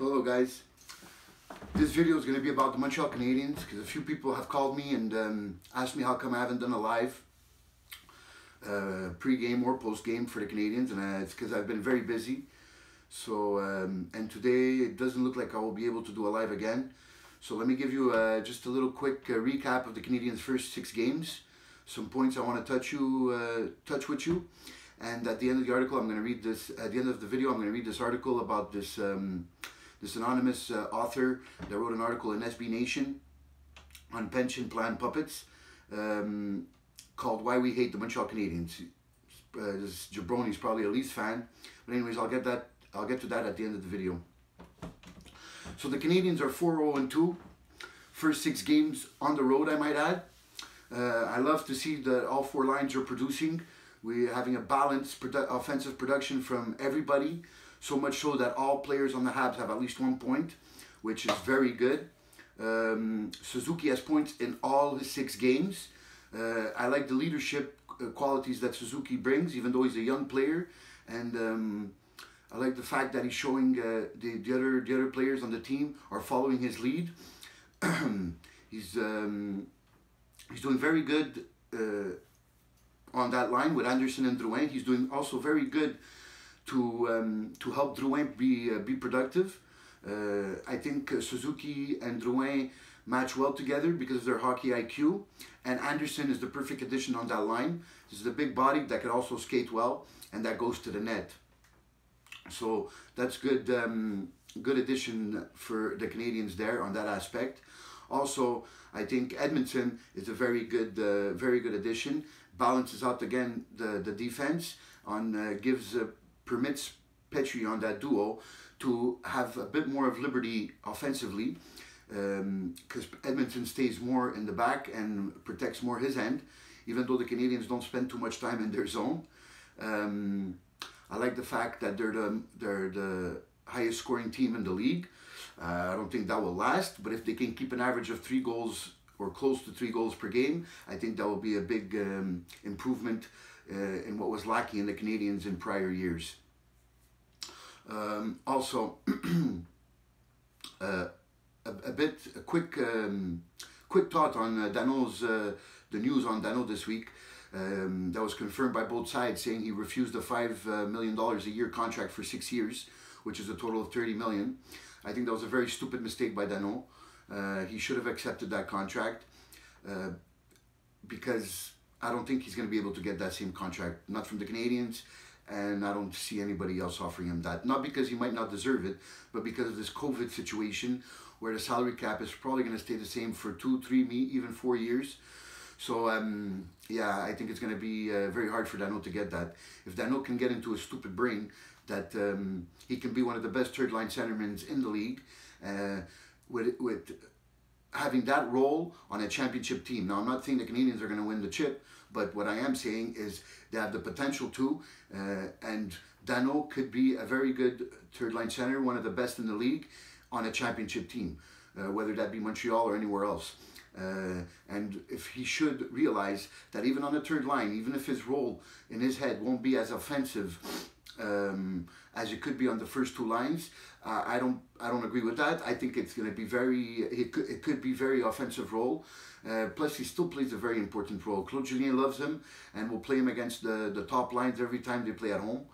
Hello guys, this video is going to be about the Montreal Canadiens because a few people have called me and asked me how come I haven't done a live pre-game or post-game for the Canadiens, and it's because I've been very busy. So and today it doesn't look like I will be able to do a live again. So let me give you just a little quick recap of the Canadiens' first 6 games, some points I want to touch with you. And at the end of the article, I'm going to read this. At the end of the video, I'm going to read this article about this this anonymous author that wrote an article in SB Nation on pension plan puppets called "Why We Hate the Montreal Canadiens." This jabroni's probably a Leafs fan, but anyways, I'll get to that at the end of the video. So the Canadiens are 4-0-2, first 6 games on the road, I might add. I love to see that all 4 lines are producing. We're having a balanced offensive production from everybody, so much so that all players on the Habs have at least 1 point, which is very good. Suzuki has points in all his 6 games. I like the leadership qualities that Suzuki brings, even though he's a young player, and I like the fact that he's showing the other players on the team are following his lead. He's doing very good on that line with Anderson and Drouin. He's doing also very good to help Drouin be productive. I think Suzuki and Drouin match well together because of their hockey IQ, and Anderson is the perfect addition on that line. This is a big body that can also skate well, and that goes to the net. So that's good, good addition for the Canadiens there on that aspect. Also, I think Edmonton is a very good addition. Balances out again the defense on permits Petrie on that duo to have a bit more of liberty offensively, because Edmonton stays more in the back and protects more his end, even though the Canadiens don't spend too much time in their zone. I like the fact that they're the highest scoring team in the league. I don't think that will last, but if they can keep an average of 3 goals or close to 3 goals per game, I think that will be a big improvement in what was lacking in the Canadiens in prior years. Also, a quick thought on Danault's the news on Danault this week. That was confirmed by both sides, saying he refused a $5 million a year contract for 6 years, which is a total of $30 million. I think that was a very stupid mistake by Danault. He should have accepted that contract because I don't think he's going to be able to get that same contract, not from the Canadiens, and I don't see anybody else offering him that. Not because he might not deserve it, but because of this COVID situation where the salary cap is probably going to stay the same for 2, 3, even 4 years. So yeah, I think it's going to be very hard for Danault to get that. If Danault can get into a stupid brain that he can be one of the best third-line centermen in the league, with having that role on a championship team. Now, I'm not saying the Canadiens are going to win the chip, but what I am saying is they have the potential to, and Danault could be a very good third-line center, one of the best in the league, on a championship team, whether that be Montreal or anywhere else. And if he should realize that even on the third line, even if his role in his head won't be as offensive as it could be on the first 2 lines, I don't agree with that. I think it's going to be it could be very offensive role. Plus, he still plays a very important role. Claude Julien loves him and will play him against the top lines every time they play at home.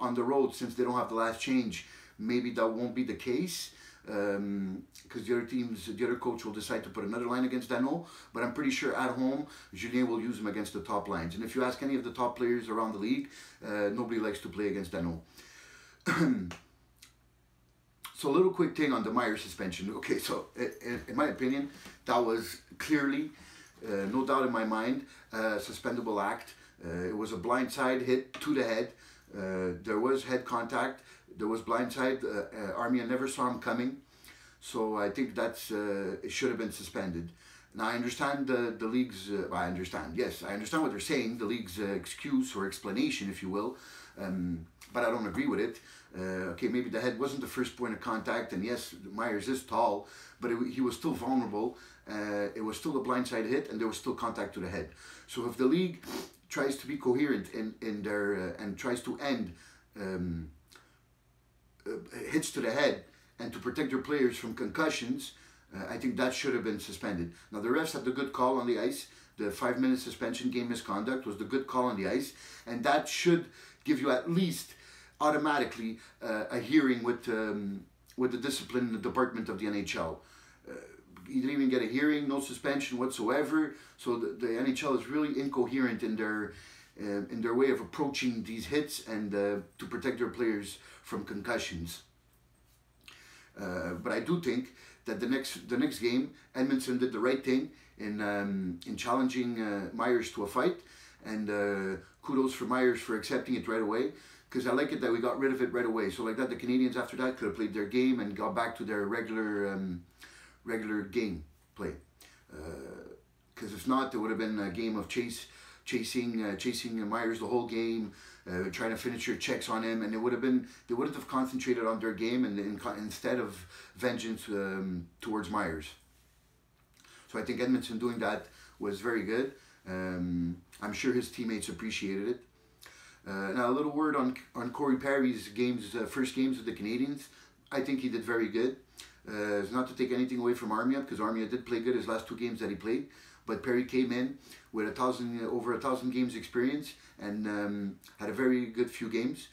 On the road, since they don't have the last change, maybe that won't be the case, because the other coach will decide to put another line against Danault, but I'm pretty sure at home Julien will use him against the top lines. And if you ask any of the top players around the league, nobody likes to play against Danault. So a little quick thing on the Meyer suspension. Okay, so in my opinion, that was clearly, no doubt in my mind, a suspendable act. It was a blindside hit to the head. There was head contact. There was blindside. Armia never saw him coming, so I think that's it should have been suspended. Now I understand the league's. I understand what they're saying. The league's excuse or explanation, if you will, but I don't agree with it. Okay, maybe the head wasn't the first point of contact, and yes, Myers is tall, but he was still vulnerable. It was still a blindside hit, and there was still contact to the head. So if the league tries to be coherent in their and tries to end hits to the head and to protect their players from concussions, I think that should have been suspended. Now the refs had the good call on the ice. The 5-minute suspension, game misconduct, was the good call on the ice, and that should give you at least automatically a hearing with the discipline department of the NHL. You didn't even get a hearing, no suspension whatsoever. So the NHL is really incoherent in their way of approaching these hits and to protect their players from concussions. But I do think that the next game, Edmonton did the right thing in challenging Myers to a fight, and kudos for Myers for accepting it right away. Because I like it that we got rid of it right away. So like that, the Canadians after that could have played their game and got back to their regular game play. Because if not, there would have been a game of chasing Myers the whole game, trying to finish your checks on him, and they wouldn't have concentrated on their game and instead of vengeance towards Myers. So I think Edmonton doing that was very good. I'm sure his teammates appreciated it. Now a little word on Corey Perry's first games with the Canadians. I think he did very good. It's not to take anything away from Armia, because Armia did play good his last 2 games that he played, but Perry came in with over 1,000 games experience and had a very good few games.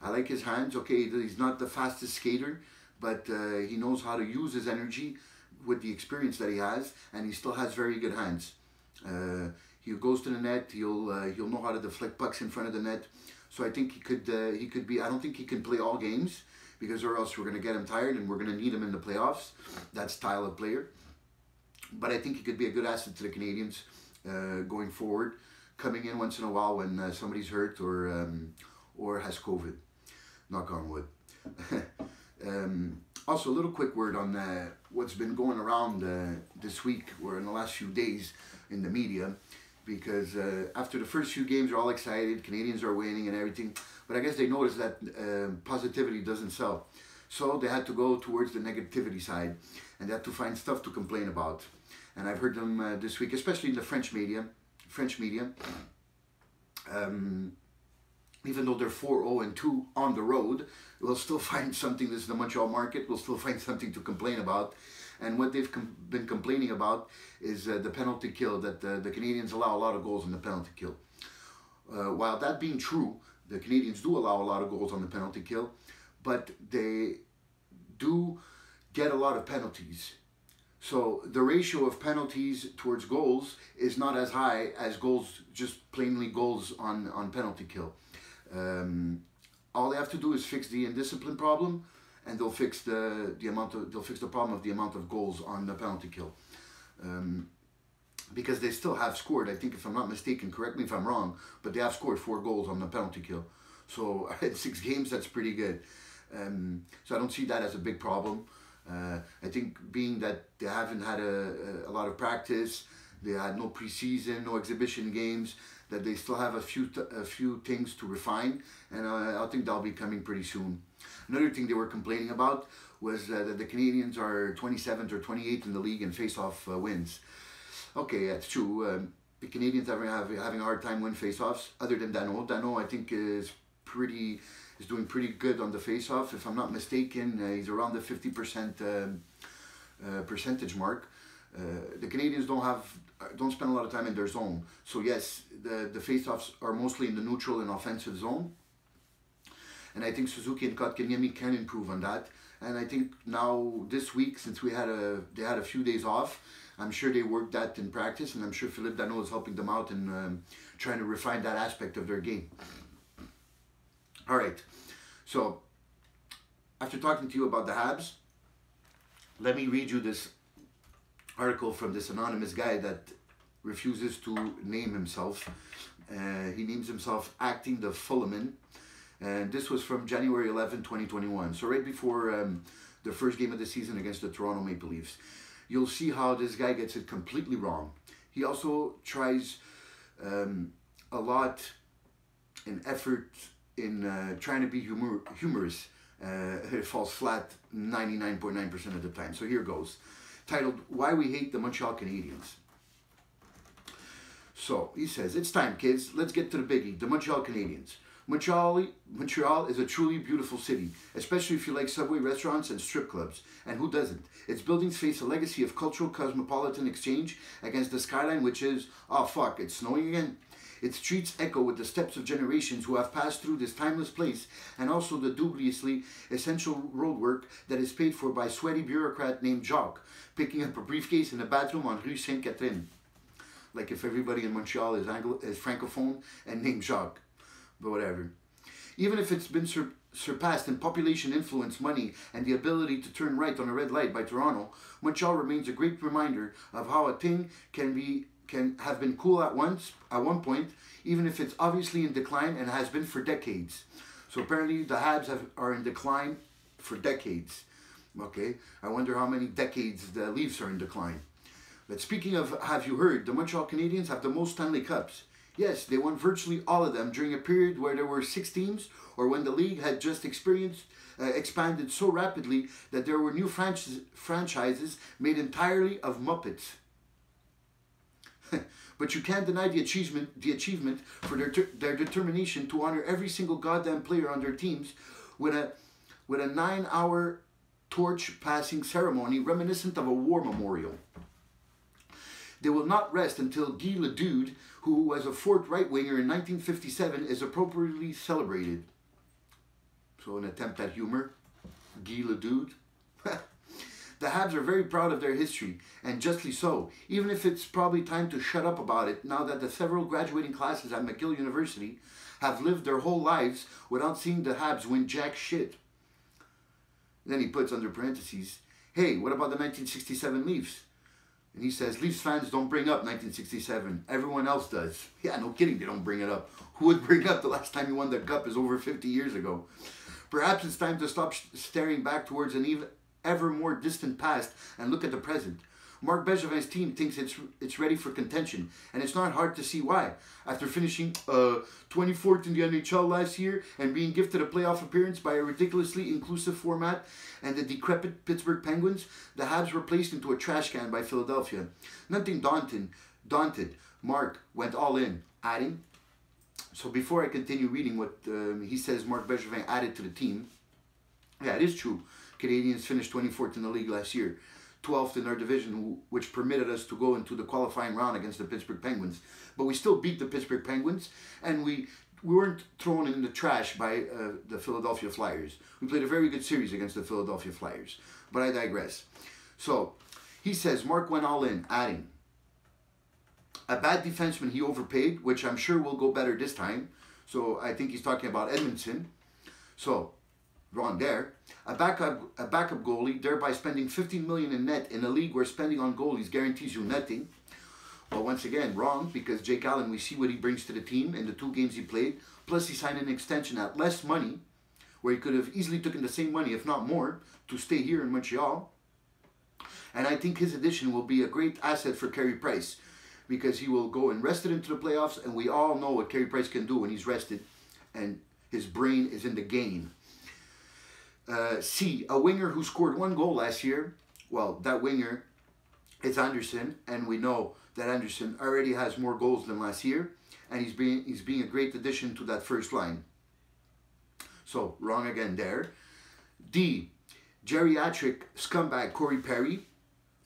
I like his hands. Okay, he's not the fastest skater, but he knows how to use his energy with the experience that he has, and he still has very good hands. He goes to the net. He'll know how to deflect pucks in front of the net. So I think he could be. I don't think he can play all games, because or else we're going to get him tired and we're going to need him in the playoffs. That style of player. But I think he could be a good asset to the Canadians going forward, coming in once in a while when somebody's hurt or has COVID. Knock on wood. Also, a little quick word on what's been going around this week or in the last few days in the media. Because after the first few games, they're all excited, Canadians are winning and everything. But I guess they noticed that positivity doesn't sell. So they had to go towards the negativity side, and they had to find stuff to complain about. And I've heard them this week, especially in the French media. Even though they're 4-0-2 on the road, we'll still find something. This is the Montreal market. We'll still find something to complain about. And what they've been complaining about is the penalty kill, that the Canadians allow a lot of goals on the penalty kill. While that being true, the Canadians do allow a lot of goals on the penalty kill, but they do get a lot of penalties. So the ratio of penalties towards goals is not as high as goals, just plainly goals on penalty kill. All they have to do is fix the indiscipline problem, and they'll fix the problem of the amount of goals on the penalty kill. Because they still have scored, I think, if I'm not mistaken, correct me if I'm wrong, but they have scored 4 goals on the penalty kill. So in 6 games, that's pretty good. So I don't see that as a big problem. I think being that they haven't had a lot of practice, they had no preseason, no exhibition games, that they still have a few things to refine, and I think that'll be coming pretty soon. Another thing they were complaining about was that the Canadians are 27th or 28th in the league in face-off wins. Okay, that's true. The Canadians are having a hard time winning face-offs. Other than Danault, Danault I think is doing pretty good on the face-off. If I'm not mistaken, he's around the 50% percentage mark. The Canadians don't spend a lot of time in their zone. So yes, the face-offs are mostly in the neutral and offensive zone. And I think Suzuki and Kotkaniemi can improve on that. And I think now this week, since they had a few days off, I'm sure they worked that in practice, and I'm sure Philippe Danault is helping them out in trying to refine that aspect of their game. All right, so after talking to you about the Habs, let me read you this article from this anonymous guy that refuses to name himself. He names himself Acting the Fullerman, and this was from January 11, 2021. So right before the first game of the season against the Toronto Maple Leafs. You'll see how this guy gets it completely wrong. He also tries a lot in effort in trying to be humorous. It falls flat 99.9% of the time. So here goes. Titled, Why We Hate the Montreal Canadiens. So he says, it's time, kids. Let's get to the biggie, the Montreal Canadiens. Montreal is a truly beautiful city, especially if you like subway restaurants and strip clubs. And who doesn't? Its buildings face a legacy of cultural cosmopolitan exchange against the skyline, which is, oh fuck, it's snowing again. Its streets echo with the steps of generations who have passed through this timeless place, and also the dubiously essential roadwork that is paid for by a sweaty bureaucrat named Jacques, picking up a briefcase in a bathroom on Rue Sainte-Catherine. Like if everybody in Montreal is francophone and named Jacques. But whatever. Even if it's been surpassed in population, influence, money, and the ability to turn right on a red light by Toronto, Montreal remains a great reminder of how a thing can have been cool at one point, even if it's obviously in decline and has been for decades. So apparently the Habs are in decline for decades. Okay, I wonder how many decades the Leafs are in decline. But speaking of have you heard, the Montreal Canadiens have the most Stanley Cups. Yes, they won virtually all of them during a period where there were 6 teams, or when the league had just expanded so rapidly that there were new franchises made entirely of Muppets. But you can't deny the achievement for their determination to honor every single goddamn player on their teams with a 9-hour torch passing ceremony reminiscent of a war memorial. They will not rest until Guy Leduc, who was a fourth right-winger in 1957, is appropriately celebrated. So an attempt at humor. Guy Leduc. The Habs are very proud of their history, and justly so, even if it's probably time to shut up about it now that the several graduating classes at McGill University have lived their whole lives without seeing the Habs win jack shit. Then he puts under parentheses, hey, what about the 1967 Leafs? And he says, Leafs fans don't bring up 1967. Everyone else does. Yeah, no kidding, they don't bring it up. Who would bring up the last time you won the Cup is over 50 years ago? Perhaps it's time to stop staring back towards an ever more distant past and look at the present. Marc Bergevin's team thinks it's ready for contention, and it's not hard to see why. After finishing 24th in the NHL last year and being gifted a playoff appearance by a ridiculously inclusive format and the decrepit Pittsburgh Penguins, the Habs were placed into a trash can by Philadelphia. Nothing daunted, Marc went all in, adding, so before I continue reading what he says Marc Bergevin added to the team, yeah, it is true. Canadians finished 24th in the league last year, 12th in our division, which permitted us to go into the qualifying round against the Pittsburgh Penguins. But we still beat the Pittsburgh Penguins, and we weren't thrown in the trash by the Philadelphia Flyers. We played a very good series against the Philadelphia Flyers. But I digress. So, he says, Marc went all in, adding, a bad defenseman he overpaid, which I'm sure will go better this time. So, I think he's talking about Edmondson. So, wrong there. A backup goalie, thereby spending $15 million in net in a league where spending on goalies guarantees you nothing. Well, once again, wrong, because Jake Allen, we see what he brings to the team in the 2 games he played. Plus, he signed an extension at less money, where he could have easily taken the same money, if not more, to stay here in Montreal. And I think his addition will be a great asset for Carey Price, because he will go and rested into the playoffs, and we all know what Carey Price can do when he's rested, and his brain is in the game. C, a winger who scored 1 goal last year. Well, that winger is Anderson, and we know that Anderson already has more goals than last year, and he's being a great addition to that first line. So, wrong again there. D, geriatric scumbag Corey Perry.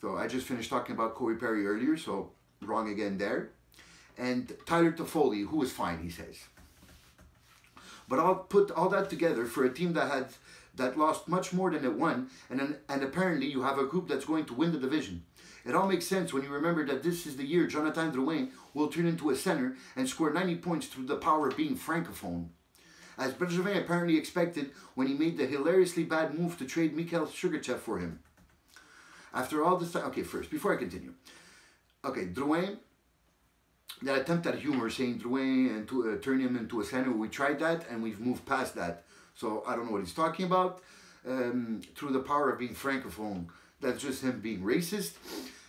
So, I just finished talking about Corey Perry earlier, so wrong again there. And Tyler Toffoli, who was fine, he says. But I'll put all that together for a team that lost much more than it won, and apparently you have a group that's going to win the division. It all makes sense when you remember that this is the year Jonathan Drouin will turn into a center and score 90 points through the power of being francophone. As Bergevin apparently expected when he made the hilariously bad move to trade Mikhail Sergachev for him. After all this time, okay, first, before I continue. Okay, Drouin, that attempt at humor saying Drouin and to turn him into a center, we tried that and we've moved past that. So I don't know what he's talking about. Through the power of being francophone, that's just him being racist.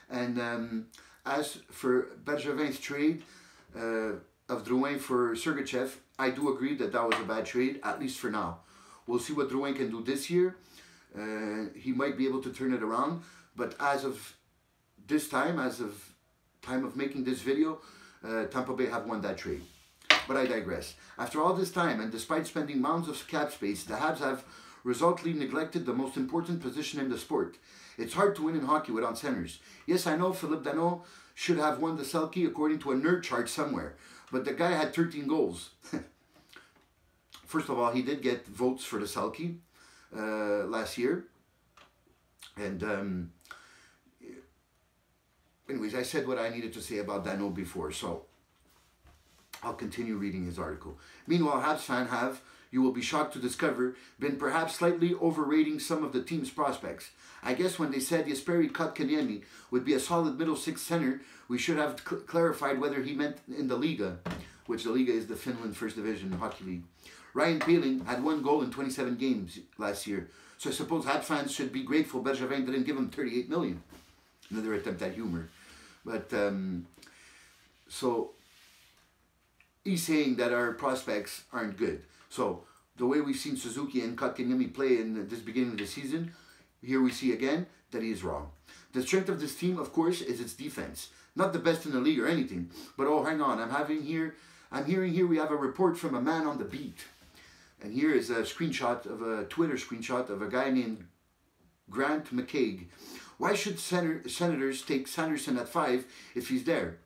And as for Bergevin's trade of Drouin for Sergachev, I do agree that that was a bad trade, at least for now. We'll see what Drouin can do this year. He might be able to turn it around, but as of this time, as of time of making this video, Tampa Bay have won that trade. But I digress. After all this time, and despite spending mounds of cap space, the Habs have resultantly neglected the most important position in the sport. It's hard to win in hockey without centers. Yes, I know Philippe Danault should have won the Selke according to a nerd chart somewhere, but the guy had 13 goals. First of all, he did get votes for the Selke last year. And anyways, I said what I needed to say about Danault before, so I'll continue reading his article. Meanwhile, Habs fans have, you will be shocked to discover, been perhaps slightly overrating some of the team's prospects. I guess when they said Jesperi Kotkaniemi would be a solid middle six center, we should have clarified whether he meant in the Liga, which the Liga is the Finland First Division Hockey League. Ryan Poehling had 1 goal in 27 games last year, so I suppose Habs fans should be grateful Bergevin didn't give him 38 million. Another attempt at humor. But, so, he's saying that our prospects aren't good. So, the way we've seen Suzuki and Kotkaniemi play in this beginning of the season, here we see again that he is wrong. The strength of this team, of course, is its defense. Not the best in the league or anything, but oh, hang on, I'm hearing here we have a report from a man on the beat. And here is a screenshot of a Twitter screenshot of a guy named Grant McCaig. Why should Senators take Sanderson at 5 if he's there?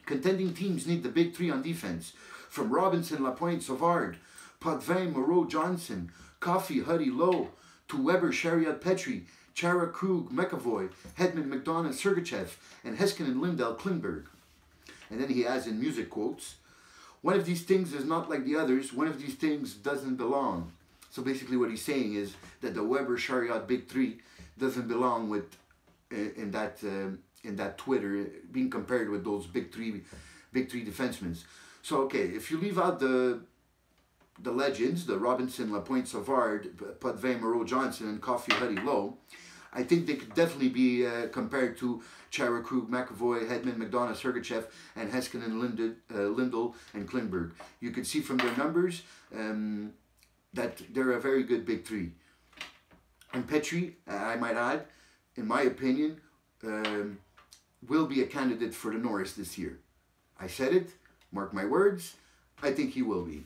Contending teams need the big three on defense. From Robinson, Lapointe, Savard, Potvin, Moreau, Johnson, Coffey, Huddy, Lowe, to Weber, Chariot, Petrie, Chara, Krug, McAvoy, Hedman, McDonough, Sergachev, and Heiskanen, Lindell, Klingberg. And then he adds in music quotes, one of these things is not like the others, one of these things doesn't belong. So basically what he's saying is that the Weber, Chariot, big three doesn't belong with in that Twitter, being compared with those big three defensemen. So okay, if you leave out the legends, the Robinson, Lapointe, Savard, Potvin, Moreau, Johnson, and Coffey, Huddy, Lowe, I think they could definitely be compared to Chara, Krug, McAvoy, Hedman, McDonough, Sergachev, and Heiskanen, Lindell, and Klingberg. You could see from their numbers that they're a very good big three. And Petrie, I might add, in my opinion, will be a candidate for the Norris this year. I said it, mark my words, I think he will be.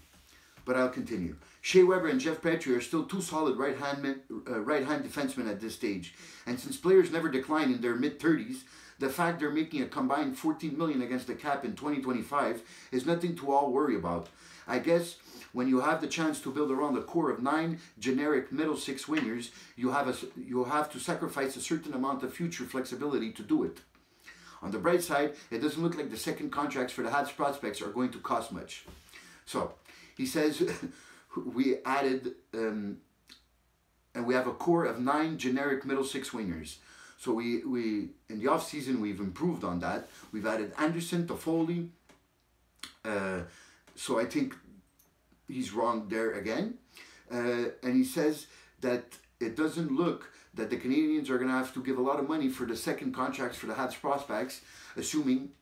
But I'll continue. Shea Weber and Jeff Petrie are still two solid right-hand defensemen at this stage. And since players never decline in their mid-30s, the fact they're making a combined $14 million against the cap in 2025 is nothing to all worry about. I guess when you have the chance to build around a core of 9 generic middle six wingers, you have to sacrifice a certain amount of future flexibility to do it. On the bright side, it doesn't look like the second contracts for the Habs prospects are going to cost much. So, he says, we added, and we have a core of 9 generic middle six wingers. So we in the off season we've improved on that. We've added Anderson, Toffoli. So I think he's wrong there again. And he says that it doesn't look that the Canadians are going to have to give a lot of money for the second contracts for the Habs prospects,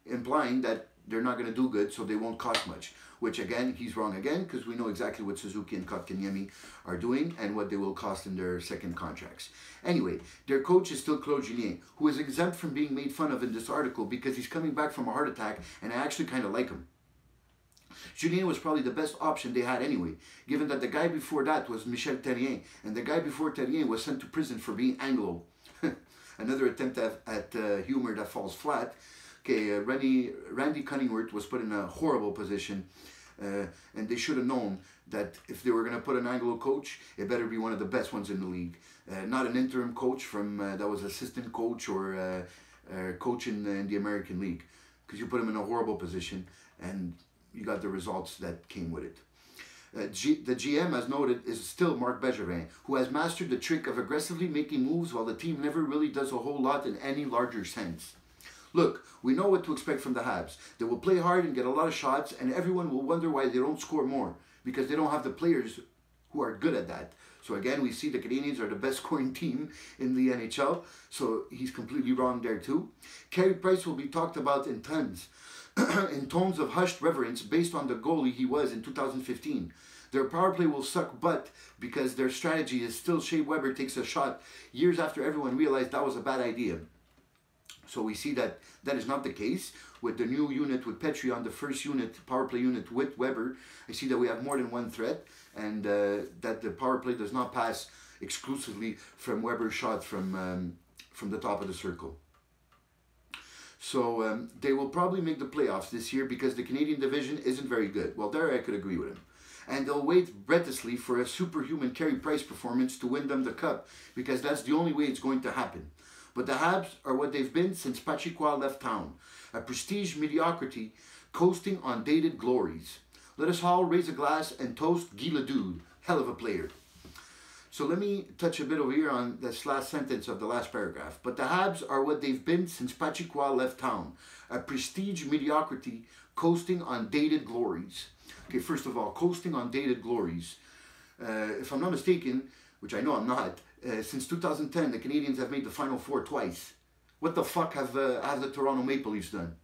implying that they're not going to do good, so they won't cost much. Which again, he's wrong again, because we know exactly what Suzuki and Kotkaniemi are doing and what they will cost in their second contracts. Anyway, their coach is still Claude Julien, who is exempt from being made fun of in this article because he's coming back from a heart attack, and I actually kind of like him. Julien was probably the best option they had anyway, given that the guy before that was Michel Therrien, and the guy before Therrien was sent to prison for being Anglo. Another attempt at humor that falls flat. Okay, Randy Cunningworth was put in a horrible position, and they should have known that if they were going to put an Anglo coach, it better be one of the best ones in the league. Not an interim coach from that was assistant coach or coach in the American League, because you put him in a horrible position and you got the results that came with it. The GM, as noted, is still Marc Bergevin, who has mastered the trick of aggressively making moves while the team never really does a whole lot in any larger sense. Look, we know what to expect from the Habs. They will play hard and get a lot of shots, and everyone will wonder why they don't score more, because they don't have the players who are good at that. So again, we see the Canadians are the best scoring team in the NHL, so he's completely wrong there too. Carey Price will be talked about in tons, in tones of hushed reverence based on the goalie he was in 2015. Their power play will suck butt because their strategy is still Shea Weber takes a shot years after everyone realized that was a bad idea. So we see that that is not the case. With the new unit, with Petrie on the first unit, power play unit with Weber, I see that we have more than one threat, and that the power play does not pass exclusively from Weber's shot from the top of the circle. So they will probably make the playoffs this year because the Canadian division isn't very good. Well, there I could agree with him. And they'll wait breathlessly for a superhuman Carey Price performance to win them the cup, because that's the only way it's going to happen. But the Habs are what they've been since Patricois left town, a prestige mediocrity coasting on dated glories. Let us all raise a glass and toast Guy Ledoux, hell of a player. So let me touch a bit over here on this last sentence of the last paragraph. But the Habs are what they've been since Patricois left town, a prestige mediocrity coasting on dated glories. Okay, first of all, coasting on dated glories. If I'm not mistaken, which I know I'm not, since 2010, the Canadians have made the Final Four twice. What the fuck have the Toronto Maple Leafs done?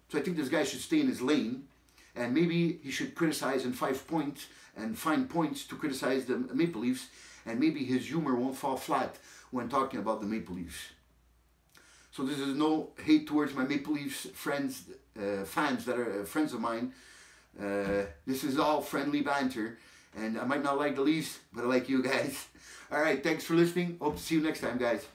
So I think this guy should stay in his lane, and maybe he should criticize and 5 points and find points to criticize the Maple Leafs, and maybe his humor won't fall flat when talking about the Maple Leafs. So this is no hate towards my Maple Leafs friends, fans that are friends of mine. This is all friendly banter, and I might not like the Leafs, but I like you guys. All right, thanks for listening. Hope to see you next time, guys.